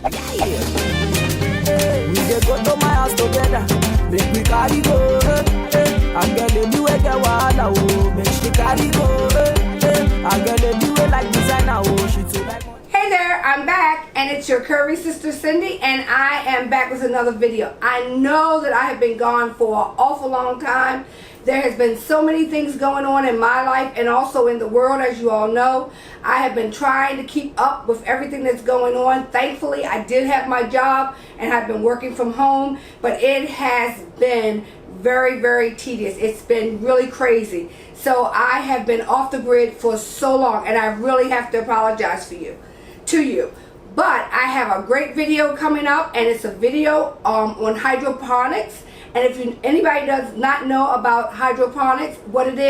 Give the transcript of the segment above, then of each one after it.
We dey go to my house together, make we carry go. I get the do it, get wahala, oh, make she carry go. I get the do it like designer, oh, she too like. Hey there, I'm back, and it's your Curvy Sister Cindy, and I am back with another video. I know that I have been gone for an awful long time. There has been so many things going on in my life and also in the world, as you all know. I have been trying to keep up with everything that's going on. Thankfully, I did have my job and I've been working from home, but it has been very, very tedious. It's been really crazy. So I have been off the grid for so long, and I really have to apologize to you. But I have a great video coming up, and it's a video on hydroponics. And if anybody does not know about hydroponics, what it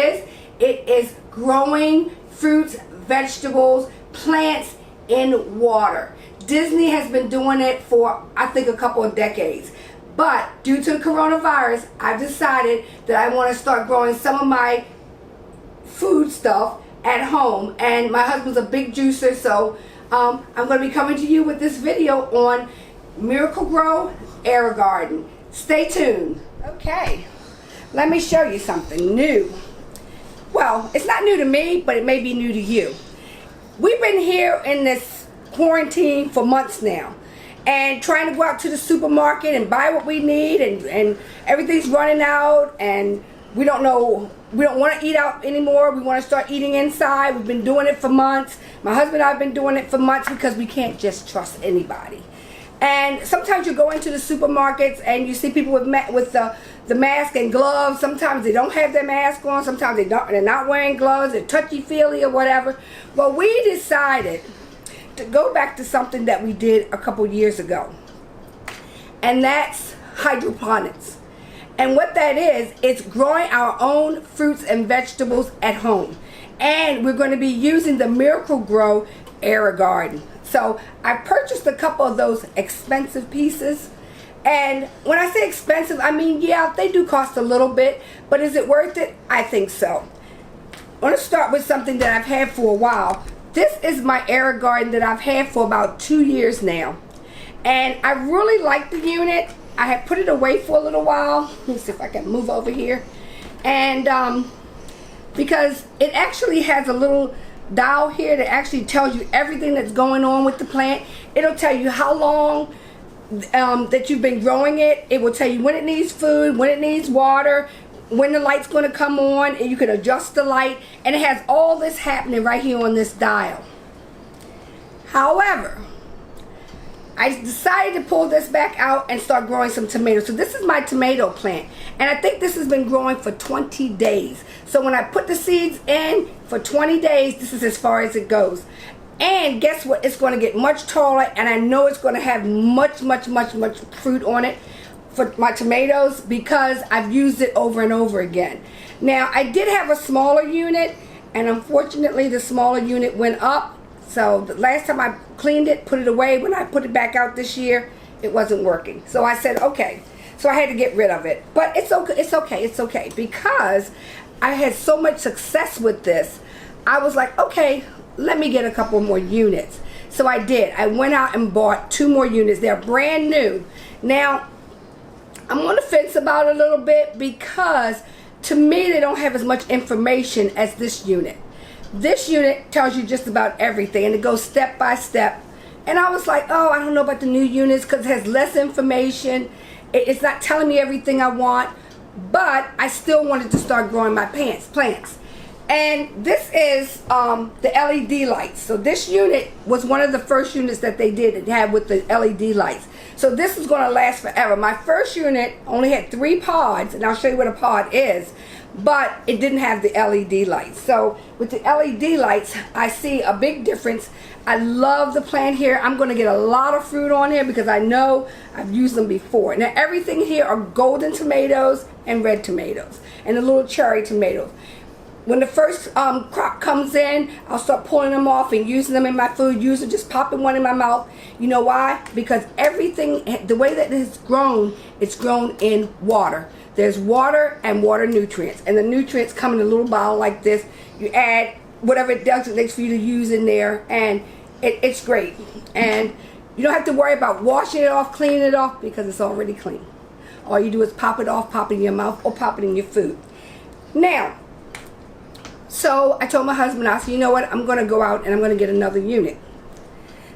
is growing fruits, vegetables, plants in water. Disney has been doing it for, I think, a couple of decades. But due to the coronavirus, I've decided that I want to start growing some of my food stuff at home. And my husband's a big juicer, so I'm going to be coming to you with this video on Miracle-Gro AeroGarden. Stay tuned. Okay, let me show you something new. Well, it's not new to me, but it may be new to you. We've been here in this quarantine for months now, and trying to go out to the supermarket and buy what we need, and everything's running out, and we don't want to eat out anymore. We want to start eating inside. We've been doing it for months. My husband and I have been doing it for months because we can't just trust anybody. And sometimes you go into the supermarkets and you see people with the mask and gloves. Sometimes they don't have their mask on. Sometimes they're not wearing gloves. They're touchy-feely or whatever. Well, we decided to go back to something that we did a couple years ago. And that's hydroponics. And what that is, it's growing our own fruits and vegetables at home. And we're going to be using the Miracle-Gro AeroGarden. So I purchased a couple of those expensive pieces. And when I say expensive, I mean, yeah, they do cost a little bit. But is it worth it? I think so. I want to start with something that I've had for a while. This is my AeroGarden that I've had for about 2 years now. And I really like the unit. I had put it away for a little while. Let me see if I can move over here. And because it actually has a little dial here that actually tells you everything that's going on with the plant. It'll tell you how long that you've been growing it. It will tell you when it needs food, when it needs water, when the light's going to come on, and you can adjust the light. And it has all this happening right here on this dial. However, I decided to pull this back out and start growing some tomatoes. So this is my tomato plant, and I think this has been growing for 20 days. So when I put the seeds in for 20 days, this is as far as it goes. And guess what? It's going to get much taller, and I know it's going to have much fruit on it for my tomatoes because I've used it over and over again. Now, I did have a smaller unit, and unfortunately the smaller unit went up. So the last time I cleaned it, put it away, when I put it back out this year, it wasn't working. So I said, okay. So I had to get rid of it. But it's okay, because I had so much success with this. I was like, okay, let me get a couple more units. So I did. I went out and bought 2 more units. They're brand new. Now, I'm on the fence about it a little bit because to me, they don't have as much information as this unit. This unit tells you just about everything, and it goes step by step. And I was like, oh, I don't know about the new units because it has less information. It's not telling me everything I want, but I still wanted to start growing my plants. And this is the LED lights. So this unit was one of the first units that they did it had with the LED lights. So this is going to last forever. My first unit only had 3 pods, and I'll show you what a pod is. But it didn't have the LED lights. So with the LED lights, I see a big difference. I love the plant here. I'm going to get a lot of fruit on here because I know I've used them before. Now everything here are golden tomatoes and red tomatoes and the little cherry tomatoes. When the first crop comes in, I'll start pulling them off and using them in my food. Usually just popping one in my mouth. You know why? Because everything, the way that it's grown in water. There's water and water nutrients. And the nutrients come in a little bottle like this. You add whatever it designates for you to use in there. And it's great. And You don't have to worry about washing it off, cleaning it off, because it's already clean. All you do is pop it off, pop it in your mouth, or pop it in your food. Now, so I told my husband, I said, you know what, I'm going to go out and I'm going to get another unit.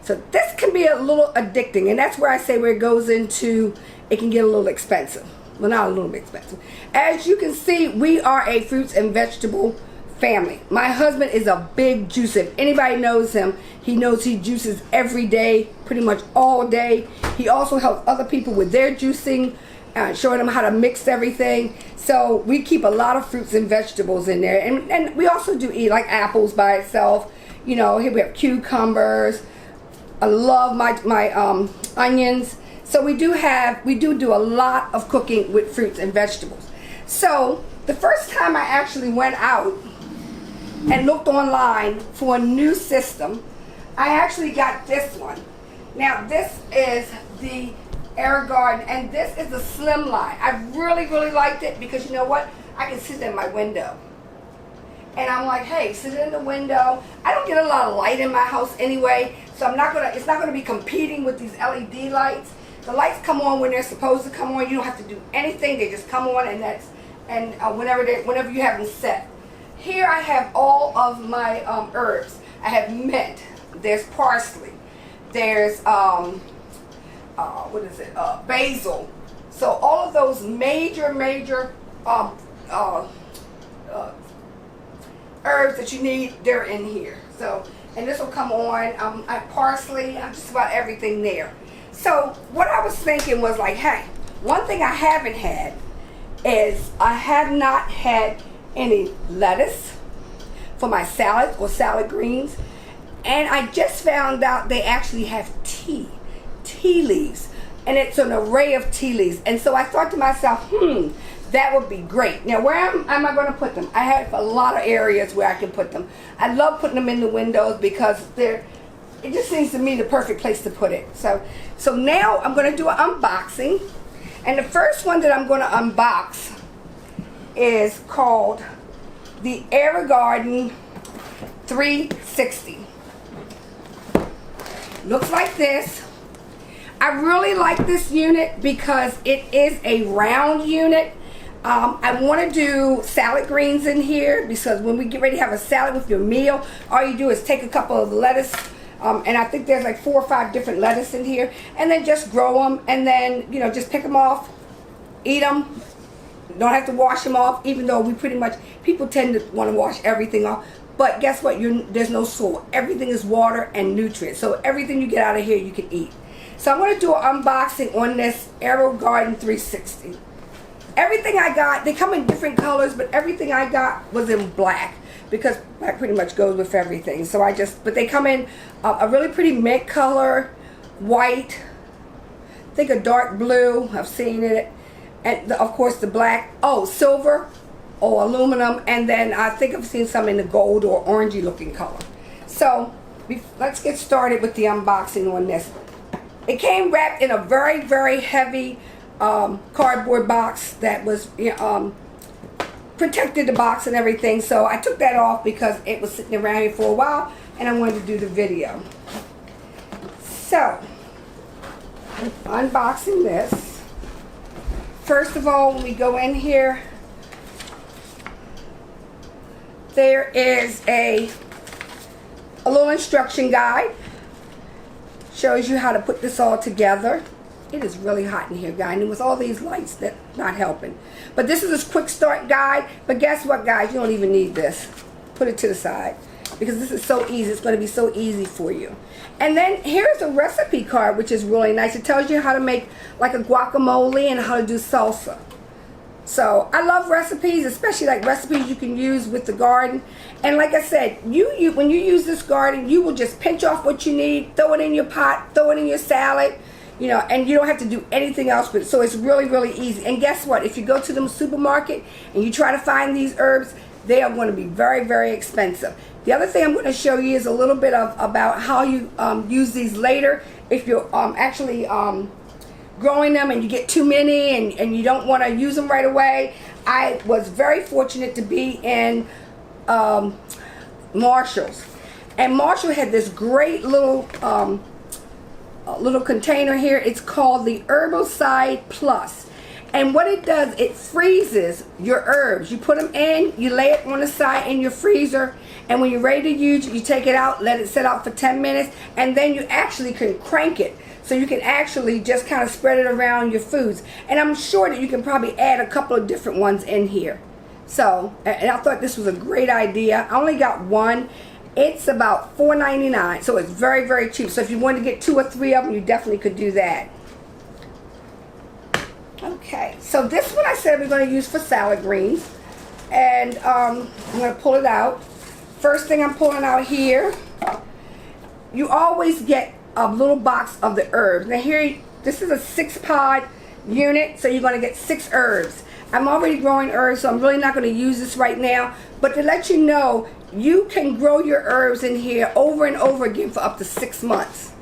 So this can be a little addicting, and that's where I say where it goes into, it can get a little expensive. Well, not a little bit expensive. As you can see, we are a fruits and vegetable family. My husband is a big juicer. If anybody knows him, he knows he juices every day, pretty much all day. He also helps other people with their juicing, showing them how to mix everything. So we keep a lot of fruits and vegetables in there, and we also do eat like apples by itself. You know, here we have cucumbers. I love my onions. So we do a lot of cooking with fruits and vegetables. So the first time I actually went out and looked online for a new system, I actually got this one. Now this is the AeroGarden, and this is the slim line. I really liked it because you know what? I can sit in my window. And I'm like, hey, sit in the window. I don't get a lot of light in my house anyway, so it's not gonna be competing with these LED lights. The lights come on when they're supposed to come on. You don't have to do anything. They just come on, and whenever you have them set. Here I have all of my herbs. I have mint. There's parsley. There's basil. So all of those major herbs that you need, they're in here. So, and this will come on. I have parsley. I'm just about everything there. So what I was thinking was like, hey, one thing I haven't had is I have not had any lettuce for my salad or salad greens, and I just found out they actually have tea leaves, and it's an array of tea leaves. And so I thought to myself, that would be great. Now where am I going to put them? I have a lot of areas where I can put them. I love putting them in the windows because it just seems to me the perfect place to put it. So now I'm going to do an unboxing, and the first one that I'm going to unbox is called the AeroGarden 360. Looks like this. I really like this unit because it is a round unit. I want to do salad greens in here because when we get ready to have a salad with your meal, all you do is take a couple of lettuce, and I think there's like 4 or 5 different lettuce in here, and then just grow them, and then just pick them off, eat them. Don't have to wash them off, even though people tend to want to wash everything off. But guess what? There's no soil. Everything is water and nutrients. So everything you get out of here, you can eat. So I'm going to do an unboxing on this AeroGarden 360. Everything I got, they come in different colors, but everything I got was in black because black pretty much goes with everything. So but they come in a really pretty mint color, white, I think a dark blue, I've seen it, and of course the black, silver or aluminum, and then I think I've seen some in the gold or orangey looking color. So let's get started with the unboxing on this. It came wrapped in a very heavy cardboard box that was protected the box and everything. So I took that off because it was sitting around here for a while and I wanted to do the video. So unboxing this. First of all, when we go in here, there is a little instruction guide. Shows you how to put this all together. It is really hot in here, guys, and with all these lights, that's not helping. But this is a quick start guide. But guess what, guys? You don't even need this. Put it to the side because this is so easy. It's going to be so easy for you. And then here's a recipe card, which is really nice. It tells you how to make like a guacamole and how to do salsa. So I love recipes, especially like recipes you can use with the garden. And like I said, when you use this garden, you will just pinch off what you need, throw it in your pot, throw it in your salad, and you don't have to do anything else with it. So it's really easy. And guess what? If you go to the supermarket and you try to find these herbs, they are going to be very expensive. The other thing I'm going to show you is a little bit about how you use these later if you're actually growing them and you get too many and you don't want to use them right away. I was very fortunate to be in Marshall's, and Marshall had this great little little container here. It's called the Herbicide Plus. And what it does, it freezes your herbs. You put them in, you lay it on the side in your freezer, and when you're ready to use it, you take it out, let it sit out for 10 minutes, and then you actually can crank it. So you can actually just kind of spread it around your foods. And I'm sure that you can probably add a couple of different ones in here. So, and I thought this was a great idea. I only got one. It's about $4.99, so it's very, very cheap. So if you wanted to get 2 or 3 of them, you definitely could do that. Okay, so this one I said we're going to use for salad greens. And I'm going to pull it out. First thing I'm pulling out here, you always get a little box of the herbs. Now here, this is a 6-pod unit, so you're going to get 6 herbs. I'm already growing herbs, so I'm really not going to use this right now. But to let you know, you can grow your herbs in here over and over again for up to 6 months.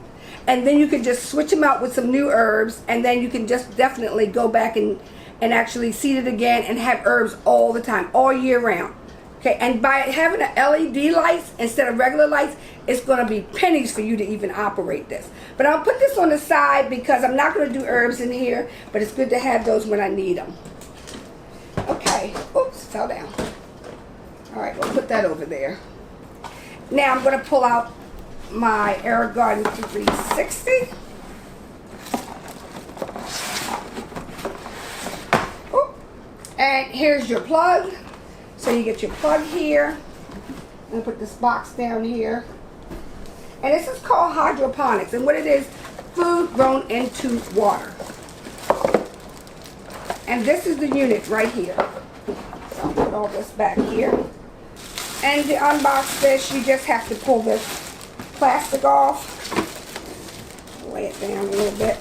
And then you can just switch them out with some new herbs, and then you can just definitely go back and actually seed it again and have herbs all the time, all year round. Okay, and by having an LED lights instead of regular lights, it's going to be pennies for you to even operate this. But I'll put this on the side because I'm not going to do herbs in here, but it's good to have those when I need them. Okay, oops, fell down. All right, we'll put that over there. Now I'm going to pull out my AeroGarden 360. Ooh. And here's your plug. So you get your plug here. I'm going to put this box down here. And this is called hydroponics. And what it is, food grown into water. And this is the unit right here. So I'll put all this back here. And to unbox this, you just have to pull this plastic off. Lay it down a little bit.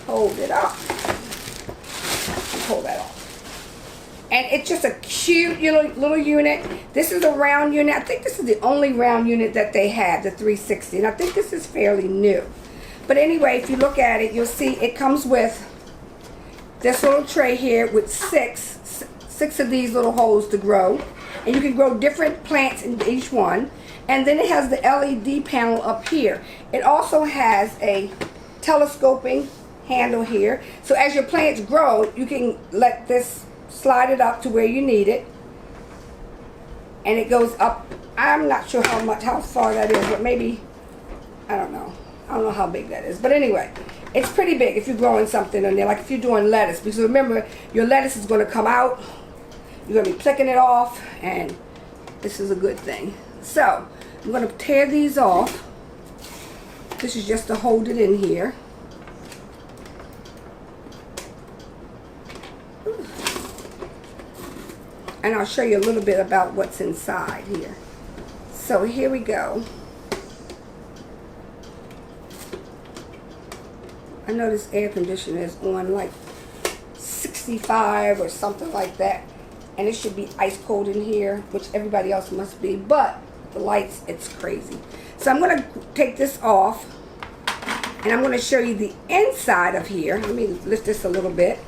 Hold it up. And pull that off. And it's just a cute little unit. This is a round unit. I think this is the only round unit that they have, the 360. And I think this is fairly new. But anyway, if you look at it, you'll see it comes with this little tray here with six of these little holes to grow. And you can grow different plants in each one. And then it has the LED panel up here. It also has a telescoping handle here. So as your plants grow, you can let this slide it up to where you need it. And it goes up. I'm not sure how far that is, but maybe, I don't know. I don't know how big that is. But anyway, it's pretty big if you're growing something in there. Like if you're doing lettuce. Because remember, your lettuce is going to come out. You're going to be picking it off. And this is a good thing. So, I'm going to tear these off. This is just to hold it in here. And I'll show you a little bit about what's inside here. So here we go. I know this air conditioner is on like 65 or something like that. And it should be ice cold in here, which everybody else must be. But the lights, it's crazy. So I'm going to take this off. And I'm going to show you the inside of here. Let me lift this a little bit.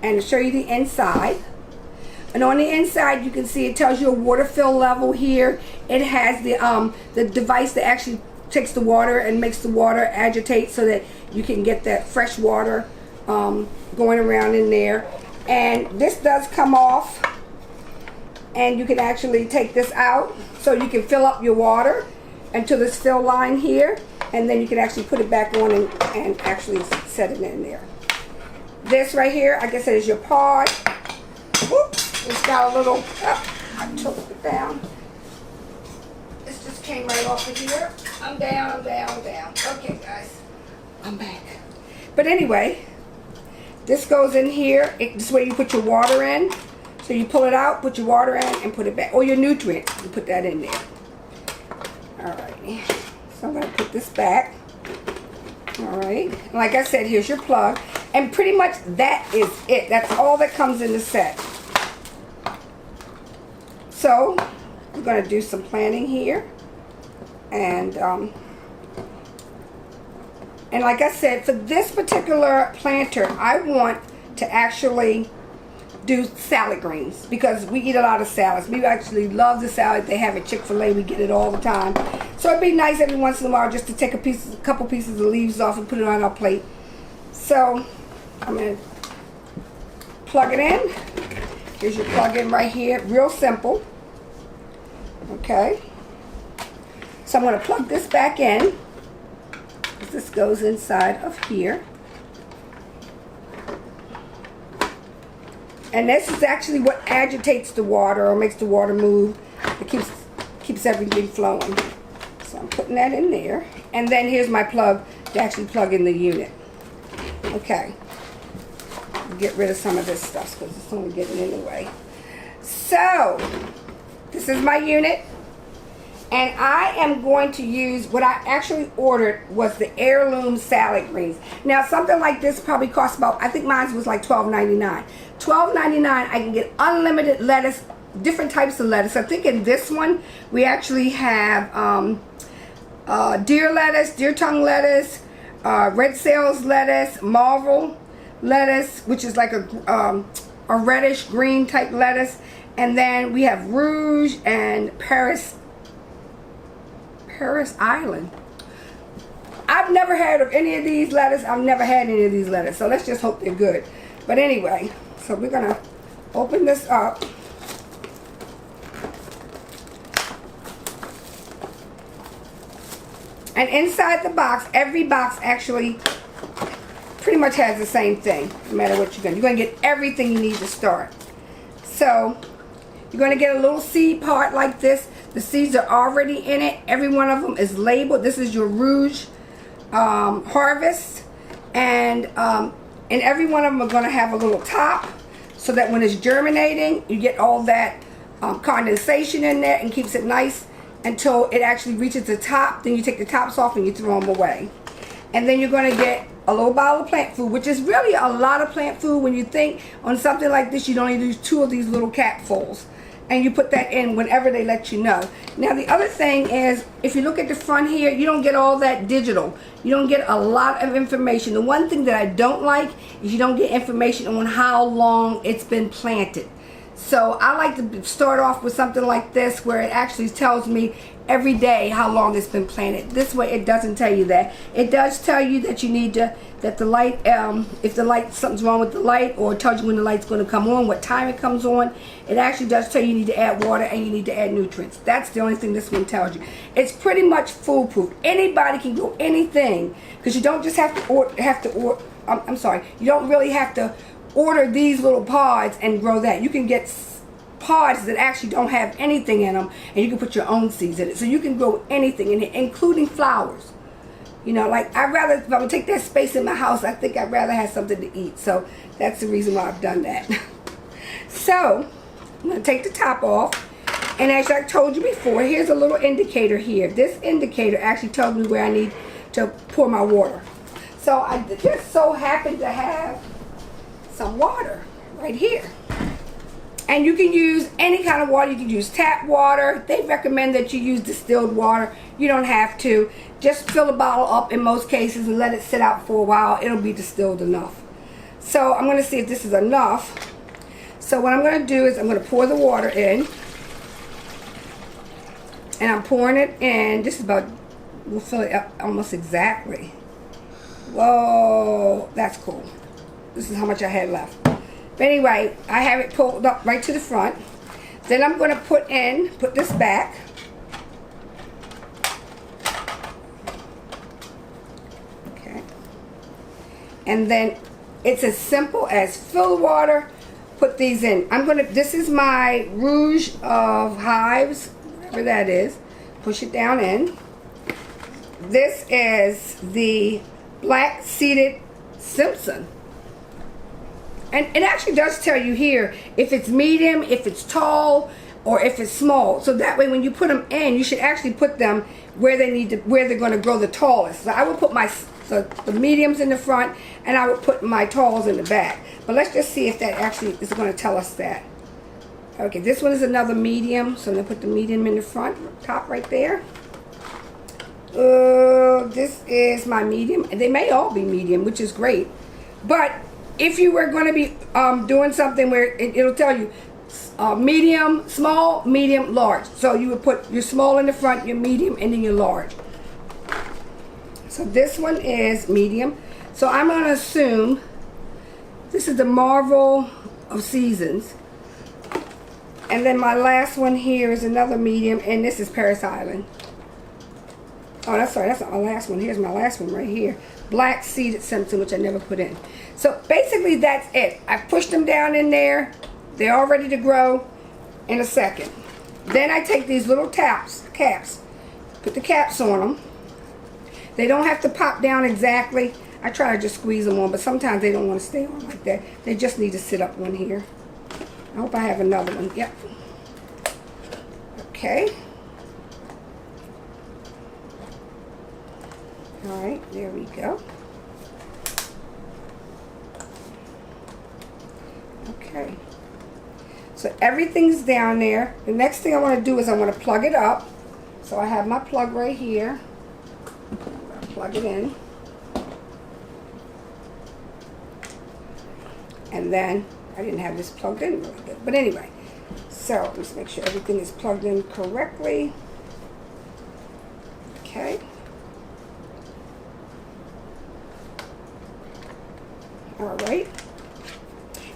And show you the inside. And on the inside, you can see it tells you a water fill level here. It has the device that actually takes the water and makes the water agitate so that you can get that fresh water going around in there. And this does come off, and you can actually take this out so you can fill up your water until this fill line here, and then you can actually put it back on and actually set it in there. This right here, I guess, is your pod. Whoop, it's got a little, I took it down. This just came right off of here. I'm down, I'm down, I'm down. Okay, guys, I'm back. But anyway, this goes in here. This is where you put your water in. So you pull it out, put your water in, and put it back. Or your nutrients, you put that in there. Alright. So I'm going to put this back. Alright. Like I said, here's your plug. And pretty much that is it. That's all that comes in the set. So, we're going to do some planting here. And like I said, for this particular planter, I want to actually do salad greens because we eat a lot of salads. We actually love the salad they have at Chick-fil-A. We get it all the time. So it'd be nice every once in a while just to take a couple pieces of leaves off and put it on our plate. So I'm going to plug it in. Here's your plug-in right here. Real simple. Okay. So I'm going to plug this back in. This goes inside of here. And this is actually what agitates the water or makes the water move. It keeps everything flowing. So I'm putting that in there. And then here's my plug to actually plug in the unit. Okay. Get rid of some of this stuff because it's only getting in the way. So, this is my unit. And I am going to use, what I actually ordered was the Heirloom salad greens. Now something like this probably costs about, I think mine was like $12.99. $12.99, I can get unlimited lettuce, different types of lettuce. I think in this one, we actually have deer lettuce, deer tongue lettuce, red sales lettuce, marvel lettuce, which is like a reddish green type lettuce. And then we have rouge and Paris Island. I've never heard of any of these lettuce. I've never had any of these lettuce. So let's just hope they're good. But anyway, so we're going to open this up. And inside the box, every box actually pretty much has the same thing. No matter what you're going to get everything you need to start. So you're going to get a little seed part like this. The seeds are already in it. Every one of them is labeled. This is your rouge harvest. And every one of them are going to have a little top so that when it's germinating, you get all that condensation in there and keeps it nice until it actually reaches the top. Then you take the tops off and you throw them away. And then you're going to get a little bottle of plant food, which is really a lot of plant food. When you think on something like this, you'd only use 2 of these little capfuls. And you put that in whenever they let you know. Now the other thing is, if you look at the front here, you don't get all that digital. You don't get a lot of information. The one thing that I don't like is you don't get information on how long it's been planted. So I like to start off with something like this where it actually tells me every day how long it's been planted. This way it doesn't tell you that. It does tell you that you need to, that the light, if the light, something's wrong with the light, or it tells you when the light's going to come on, what time it comes on. It actually does tell you need to add water and you need to add nutrients. That's the only thing this one tells you. It's pretty much foolproof. Anybody can grow anything, because you don't just have to you don't really have to order these little pods and grow that. You can get pods that actually don't have anything in them, and you can put your own seeds in it. So you can grow anything in it, including flowers. You know, like if I'm gonna take that space in my house, I think I'd rather have something to eat. So that's the reason why I've done that. So I'm gonna take the top off, and as I told you before, here's a little indicator here. This indicator actually tells me where I need to pour my water. So I just so happen to have some water right here. And you can use any kind of water. You can use tap water. They recommend that you use distilled water. You don't have to. Just fill a bottle up in most cases and let it sit out for a while. It'll be distilled enough. So I'm going to see if this is enough. So what I'm going to do is I'm going to pour the water in. And I'm pouring it in. This is about, we'll fill it up almost exactly. Whoa, that's cool. This is how much I had left. But anyway, I have it pulled up right to the front. Then I'm going to put this back. Okay. And then it's as simple as fill the water, put these in. This is my rouge of hives, whatever that is. Push it down in. This is the black seeded Simpson. And it actually does tell you here if it's medium, if it's tall, or if it's small. So that way when you put them in, you should actually put them where they're going to grow the tallest. So I would put the mediums in the front, and I would put my talls in the back. But let's just see if that actually is going to tell us that. Okay, this one is another medium, so I'm going to put the medium in the front, top right there. This is my medium, and they may all be medium, which is great. But if you were going to be doing something where it'll tell you medium, small, medium, large. So you would put your small in the front, your medium, and then your large. So this one is medium. So I'm going to assume this is the Marvel of Seasons. And then my last one here is another medium, and this is Paris Island. Oh, that's sorry, that's not my last one. Here's my last one right here. Black Seeded Simpson, which I never put in. So basically that's it. I pushed them down in there. They're all ready to grow in a second. Then I take these little caps, put the caps on them. They don't have to pop down exactly. I try to just squeeze them on, but sometimes they don't want to stay on like that. They just need to sit up one here. I hope I have another one. Yep. Okay. All right, there we go. Okay. So everything's down there. The next thing I want to do is I want to plug it up. So I have my plug right here. I'm going to plug it in. And then I didn't have this plugged in really good. But anyway, so let's make sure everything is plugged in correctly. Okay. All right.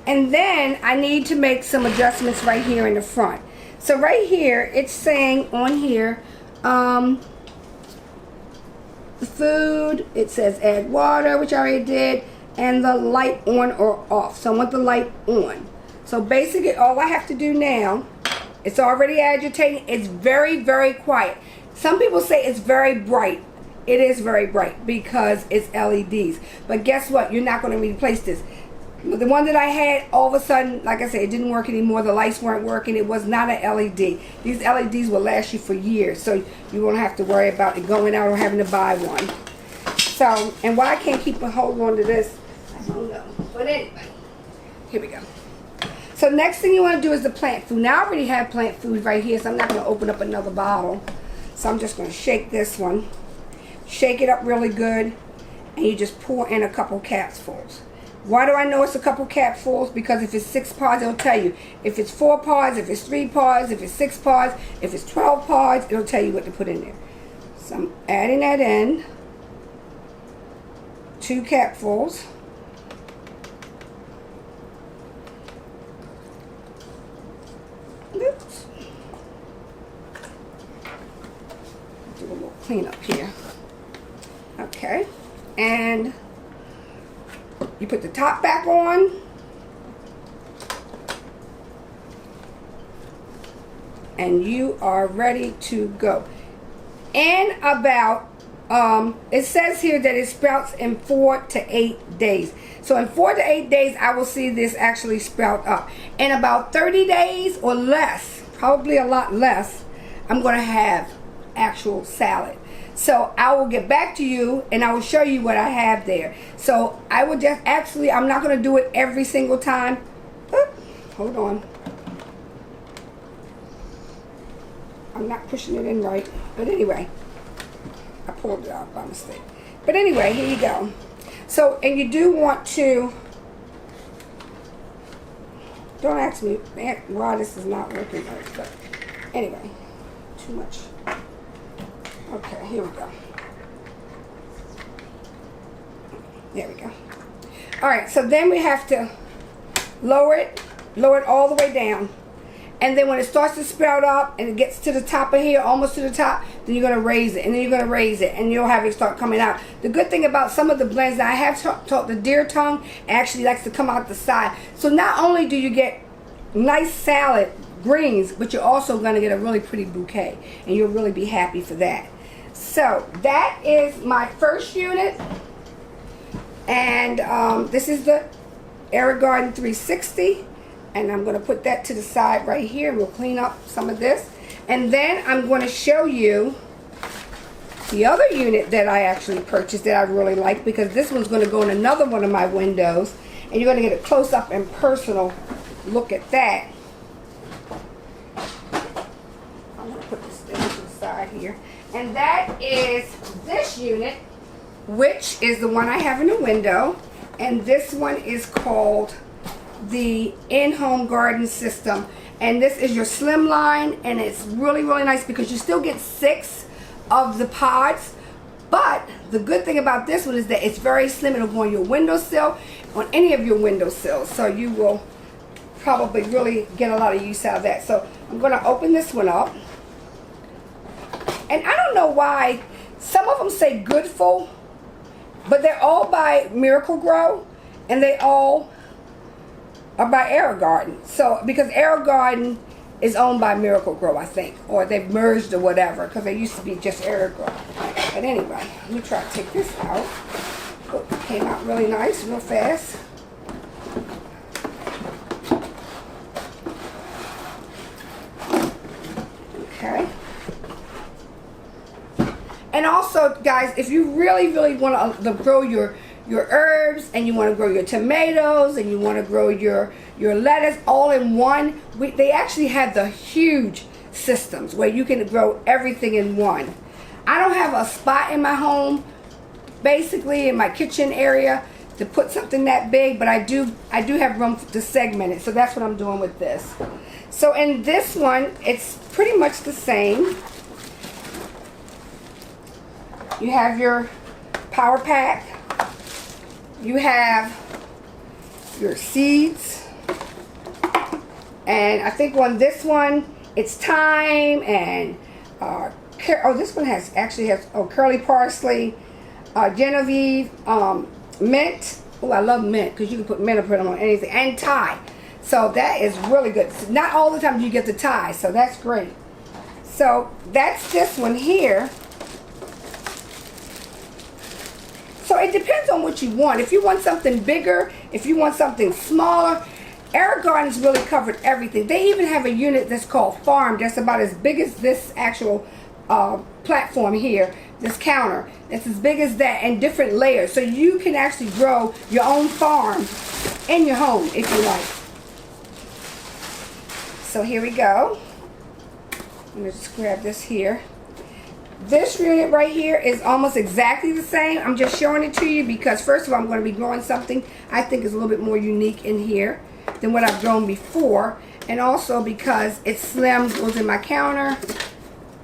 And then I need to make some adjustments right here in the front. So right here, it's saying on here, the food, it says add water, which I already did, and the light on or off. So I want the light on. So basically all I have to do now, it's already agitating. It's very, very quiet. Some people say it's very bright. It is very bright because it's LEDs. But guess what? You're not going to replace this. The one that I had, all of a sudden, like I said, it didn't work anymore. The lights weren't working. It was not an LED. These LEDs will last you for years, so you won't have to worry about it going out or having to buy one. So, and why I can't keep a hold on to this, I don't know. But anyway, here we go. So next thing you want to do is the plant food. Now I already have plant food right here, so I'm not going to open up another bottle. So I'm just going to shake this one. Shake it up really good, and you just pour in a couple capfuls. Why do I know it's a couple capfuls? Because if it's 6 pods, it'll tell you. If it's 4 pods, if it's 3 pods, if it's 6 pods, if it's 12 pods, it'll tell you what to put in there. So I'm adding that in. 2 capfuls. Oops. Do a little cleanup here. Okay. And you put the top back on. And you are ready to go. In about, it says here that it sprouts in 4 to 8 days. So in 4 to 8 days, I will see this actually sprout up. In about 30 days or less, probably a lot less, I'm going to have actual salad. So I will get back to you and I will show you what I have there. So I will just actually, I'm not going to do it every single time. Hold on. I'm not pushing it in right. But anyway, I pulled it out by mistake. But anyway, here you go. So, and you do want to, don't ask me why this is not working right. But anyway, too much. Okay, here we go. There we go. Alright, so then we have to lower it all the way down. And then when it starts to sprout up and it gets to the top of here, almost to the top, then you're going to raise it. And then you're going to raise it. And you'll have it start coming out. The good thing about some of the blends that I have taught, the deer tongue actually likes to come out the side. So not only do you get nice salad greens, but you're also going to get a really pretty bouquet. And you'll really be happy for that. So that is my first unit. And this is the AeroGarden 360. And I'm going to put that to the side right here. We'll clean up some of this. And then I'm going to show you the other unit that I actually purchased that I really like, because this one's going to go in another one of my windows. And you're going to get a close-up and personal look at that. I'm going to put this thing to the side here. And that is this unit, which is the one I have in the window. And this one is called the in-home garden system, And this is your slim line, and it's really, really nice because you still get 6 of the pods. But the good thing about this one is that it's very slim. It'll go on your windowsill, on any of your windowsills. So you will probably really get a lot of use out of that. So I'm going to open this one up. And I don't know why some of them say Goodful, but they're all by Miracle-Gro, and they all are by AeroGarden. So because AeroGarden is owned by Miracle-Gro, I think, or they've merged or whatever, because they used to be just AeroGarden. But anyway, let me try to take this out. Oh, it came out really nice, real fast. Okay. And also, guys, if you really, really want to grow your herbs, and you want to grow your tomatoes, and you want to grow your lettuce all in one, they actually have the huge systems where you can grow everything in one. I don't have a spot in my home, basically in my kitchen area, to put something that big, but I do have room to segment it, so that's what I'm doing with this. So in this one, it's pretty much the same. You have your power pack. You have your seeds. And I think on this one, it's thyme and this one actually has curly parsley, Genevieve, mint. Oh, I love mint because you can put mint or put them on anything, and Thai. So that is really good. Not all the time do you get the Thai, so that's great. So that's this one here. So it depends on what you want. If you want something bigger, if you want something smaller, AeroGarden's really covered everything. They even have a unit that's called Farm, that's about as big as this actual platform here, this counter. It's as big as that, and different layers. So you can actually grow your own farm in your home if you like. So here we go. I'm going to just grab this here. This unit right here is almost exactly the same. I'm just showing it to you because first of all, I'm going to be growing something I think is a little bit more unique in here than what I've grown before. And also because it's slim, goes in my counter.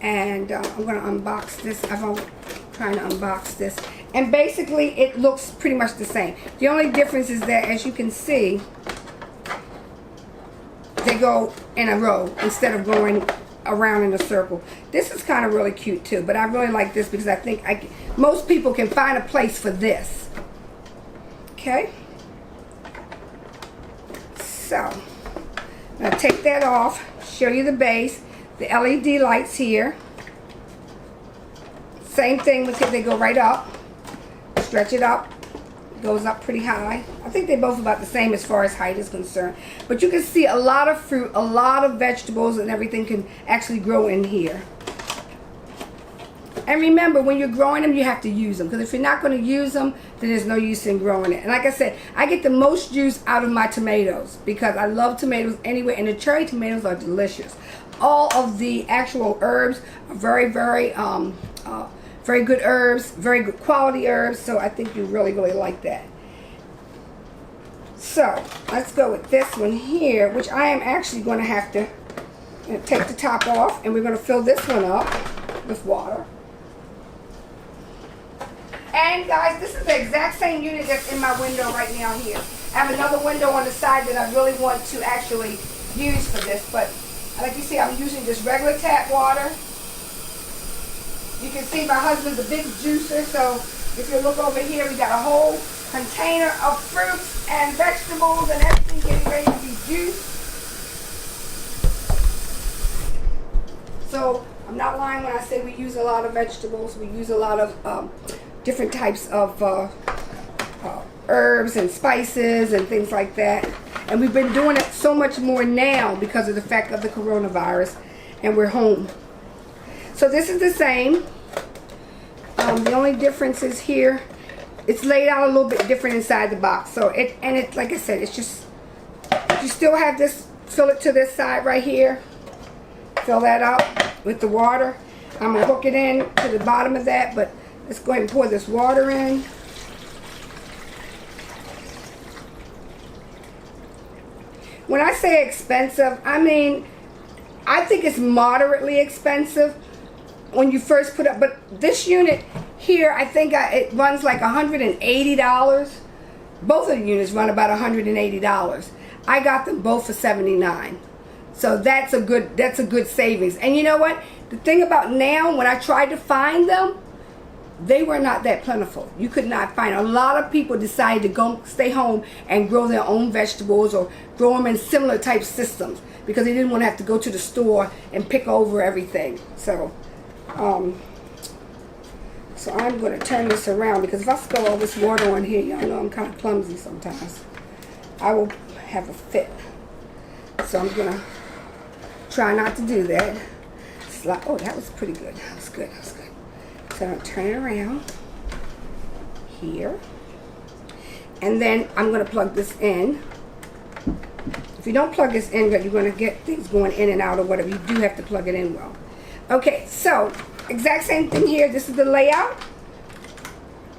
And I'm going to unbox this. I've been trying to unbox this. And basically it looks pretty much the same. The only difference is that, as you can see, they go in a row instead of going around in a circle. This is kind of really cute too, but I really like this because I think most people can find a place for this. Okay, so I'm going to take that off, show you the base, the LED lights here. Same thing with it, they go right up, stretch it up, goes up pretty high. I think they're both about the same as far as height is concerned. But you can see a lot of fruit, a lot of vegetables, and everything can actually grow in here. And remember, when you're growing them, you have to use them. Because if you're not going to use them, then there's no use in growing it. And like I said, I get the most juice out of my tomatoes because I love tomatoes anyway. And the cherry tomatoes are delicious. All of the actual herbs are very, very good herbs, very good quality herbs, so I think you really, really like that. So, let's go with this one here, which I am actually going to have to take the top off, and we're going to fill this one up with water. And guys, this is the exact same unit that's in my window right now here. I have another window on the side that I really want to actually use for this, but like you see, I'm using just regular tap water. You can see my husband's a big juicer, so if you look over here, we got a whole container of fruits and vegetables and everything getting ready to be juiced. So I'm not lying when I say we use a lot of vegetables. We use a lot of different types of herbs and spices and things like that. And we've been doing it so much more now because of the fact of the coronavirus, and we're home. So this is the same. The only difference is here, it's laid out a little bit different inside the box. So it's like I said, it's just, you still have this, fill it to this side right here. Fill that up with the water. I'm going to hook it in to the bottom of that, but let's go ahead and pour this water in. when I say expensive, I mean, I think it's moderately expensive when you first put up. But this unit here, I think it runs like $180. Both of the units run about $180. I got them both for $79. So that's a good savings. And you know what? The thing about now, when I tried to find them, they were not that plentiful. You could not find. A lot of people decided to go stay home and grow their own vegetables or grow them in similar type systems because they didn't want to have to go to the store and pick over everything. So so I'm going to turn this around because if I spill all this water on here, y'all know I'm kind of clumsy sometimes. I will have a fit. So I'm going to try not to do that. Oh, that was pretty good. That was good. That was good. So I'm going to turn it around here. And then I'm going to plug this in. If you don't plug this in, you're going to get things going in and out or whatever. You do have to plug it in well. Okay, so exact same thing here. This is the layout.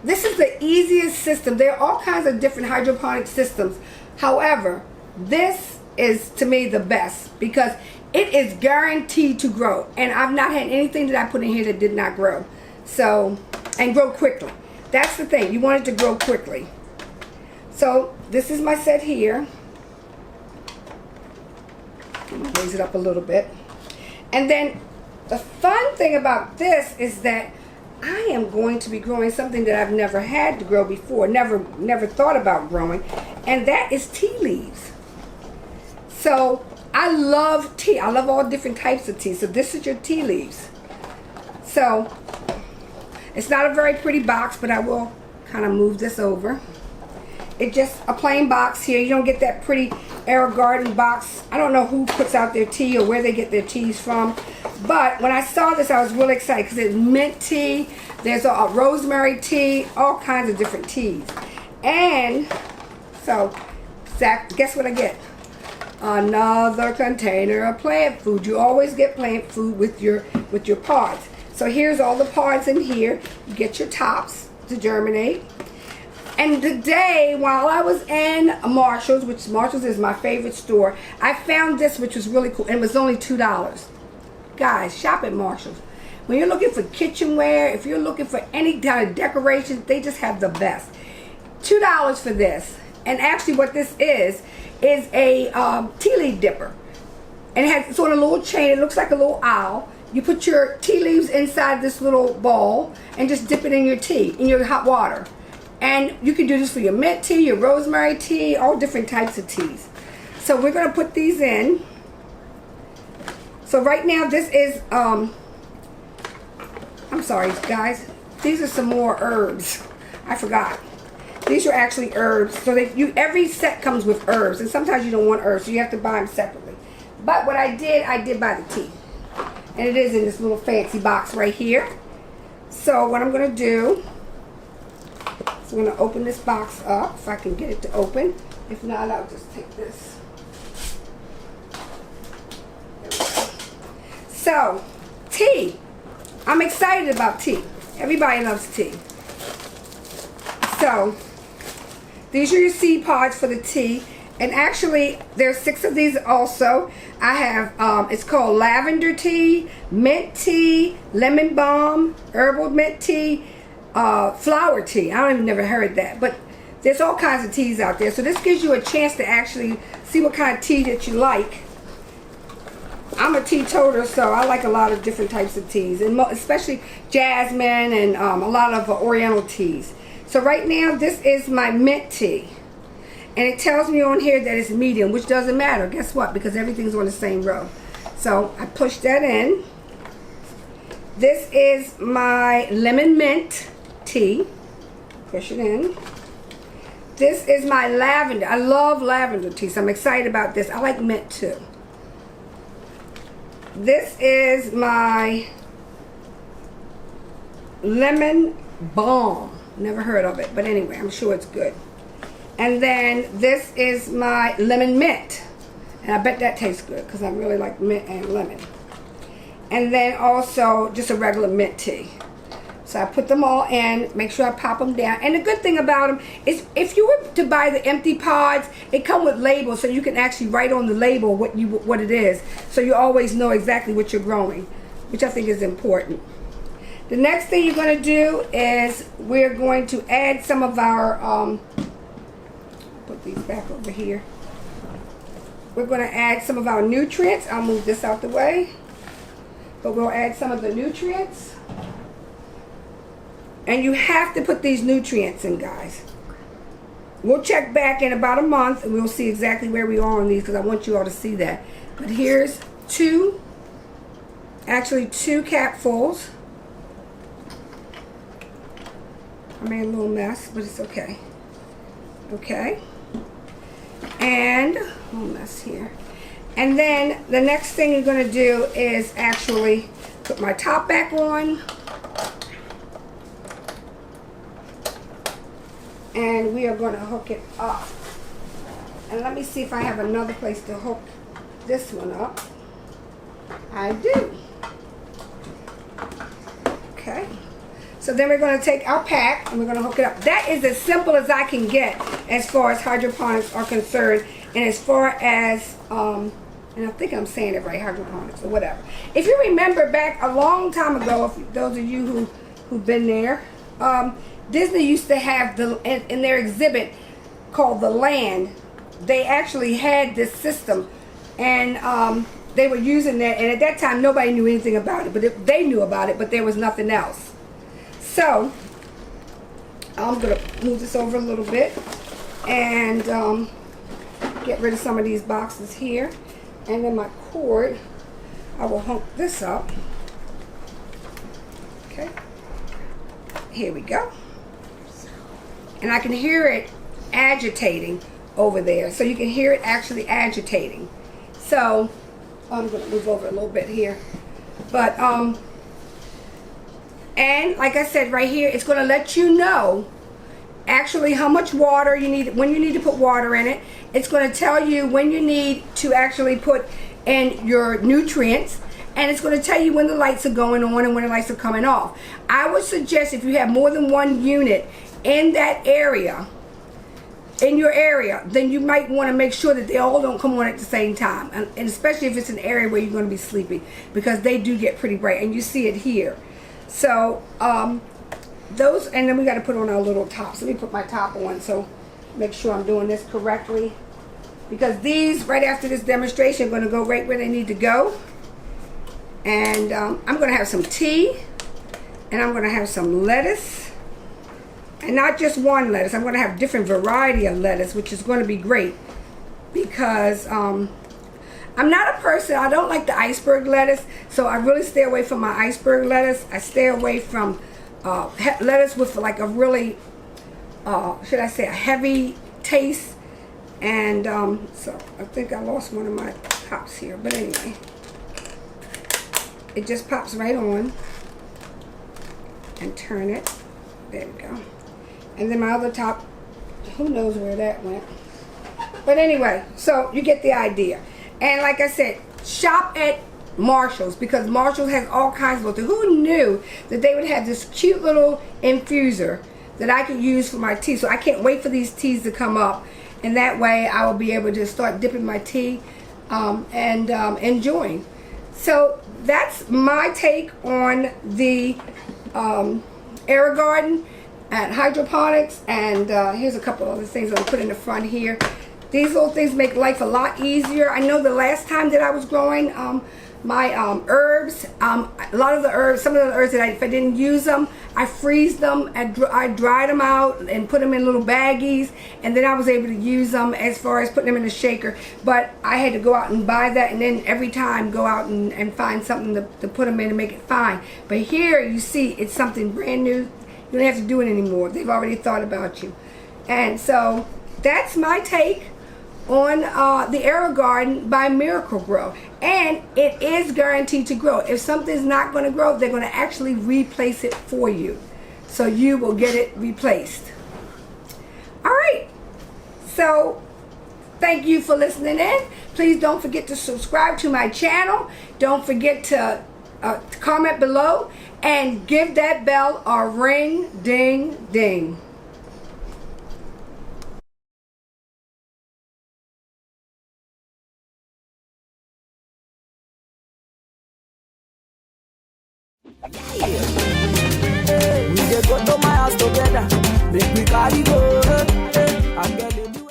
This is the easiest system. There are all kinds of different hydroponic systems. However, this is to me the best because it is guaranteed to grow. And I've not had anything that I put in here that did not grow. So, and grow quickly. That's the thing. You want it to grow quickly. So, this is my set here. I'm going to raise it up a little bit. And then the fun thing about this is that I am going to be growing something that I've never had to grow before, never thought about growing, and that is tea leaves. So I love tea. I love all different types of tea. So this is your tea leaves. So it's not a very pretty box, but I will kind of move this over. It's just a plain box here. You don't get that pretty AeroGarden box. I don't know who puts out their tea or where they get their teas from. But when I saw this, I was really excited because there's mint tea, there's a rosemary tea, all kinds of different teas. And so, guess what I get? Another container of plant food. You always get plant food with your pods. So here's all the pods in here. You get your tops to germinate. And today, while I was in Marshall's, which Marshall's is my favorite store, I found this, which was really cool, and it was only $2. Guys, shop at Marshall's. When you're looking for kitchenware, if you're looking for any kind of decorations, they just have the best. $2 for this. And actually what this is a tea leaf dipper. And it's on a little chain. It looks like a little owl. You put your tea leaves inside this little bowl and just dip it in your tea, in your hot water. And you can do this for your mint tea, your rosemary tea, all different types of teas. So we're going to put these in. So right now this is, I'm sorry guys, these are some more herbs. I forgot. These are actually herbs. So every set comes with herbs. And sometimes you don't want herbs, so you have to buy them separately. But what I did buy the tea. And it is in this little fancy box right here. So what I'm going to do, so I'm going to open this box up, if I can get it to open. If not, I'll just take this. There we go. So, tea. I'm excited about tea. Everybody loves tea. So, these are your seed pods for the tea. And actually, there's 6 of these also. I have, it's called lavender tea, mint tea, lemon balm, herbal mint tea, flower tea. I don't even never heard that. But there's all kinds of teas out there. So this gives you a chance to actually see what kind of tea that you like. I'm a teetotaler, so I like a lot of different types of teas. And especially jasmine and a lot of oriental teas. So right now, this is my mint tea. And it tells me on here that it's medium, which doesn't matter. Guess what? Because everything's on the same row. So I push that in. This is my lemon mint tea. Push it in. This is my lavender. I love lavender tea, so I'm excited about this. I like mint too. This is my lemon balm. Never heard of it, but anyway, I'm sure it's good. And then this is my lemon mint. And I bet that tastes good because I really like mint and lemon. And then also just a regular mint tea. So I put them all in, make sure I pop them down. And the good thing about them is if you were to buy the empty pods, it come with labels, so you can actually write on the label what it is. So you always know exactly what you're growing, which I think is important. The next thing you're going to do is we're going to add some of our, put these back over here. We're going to add some of our nutrients. I'll move this out the way. But we'll add some of the nutrients. And you have to put these nutrients in, guys. We'll check back in about a month and we'll see exactly where we are on these, because I want you all to see that. But here's two capfuls. I made a little mess, but it's okay. Okay. And a little mess here. And then the next thing you're going to do is actually put my top back on. And we are going to hook it up. And let me see if I have another place to hook this one up. I do. Okay. So then we're going to take our pack and we're going to hook it up. That is as simple as I can get as far as hydroponics are concerned. And as far as, and I think I'm saying it right, hydroponics or whatever. If you remember back a long time ago, if those of you who've been there, Disney used to have in their exhibit called The Land, they actually had this system, and they were using that, and at that time nobody knew anything about it, but they knew about it, but there was nothing else. So I'm going to move this over a little bit and get rid of some of these boxes here, and then my cord, I will hook this up. Okay, here we go. And I can hear it agitating over there. So you can hear it actually agitating. So I'm going to move over a little bit here. But, and like I said right here, it's going to let you know actually how much water you need, when you need to put water in it. It's going to tell you when you need to actually put in your nutrients. And it's going to tell you when the lights are going on and when the lights are coming off. I would suggest if you have more than one unit in that area, in your area, then you might want to make sure that they all don't come on at the same time, and especially if it's an area where you're going to be sleeping, because they do get pretty bright, and you see it here. So those, and then we got to put on our little tops. Let me put my top on so make sure I'm doing this correctly, because these right after this demonstration are going to go right where they need to go. And I'm going to have some tea, and I'm going to have some lettuce. And not just one lettuce. I'm going to have different variety of lettuce, which is going to be great, because I'm not a person, I don't like the iceberg lettuce, so I really stay away from my iceberg lettuce. I stay away from lettuce with like a really, should I say, a heavy taste. And so I think I lost one of my tops here, but anyway, it just pops right on and turn it. There we go. And then my other top, who knows where that went. But anyway, so you get the idea. And like I said, shop at Marshall's, because Marshall has all kinds of, who knew that they would have this cute little infuser that I could use for my tea. So I can't wait for these teas to come up, and that way I will be able to start dipping my tea and enjoying. So that's my take on the AeroGarden and hydroponics. And here's a couple other things I'll put in the front here. These little things make life a lot easier. I know the last time that I was growing my herbs, a lot of the herbs, some of the herbs that if I didn't use them, I freeze them, I dried them out and put them in little baggies, and then I was able to use them as far as putting them in a shaker. But I had to go out and buy that, and then every time go out and find something to put them in and make it fine. But here you see it's something brand new. You don't have to do it anymore. They've already thought about you. And so that's my take on the AeroGarden by Miracle Grow. And it is guaranteed to grow. If something's not going to grow, they're going to actually replace it for you. So you will get it replaced. Alright. So thank you for listening in. Please don't forget to subscribe to my channel. Don't forget to comment below and give that bell a ring, ding, ding. We dey go to my house together, make we carry go.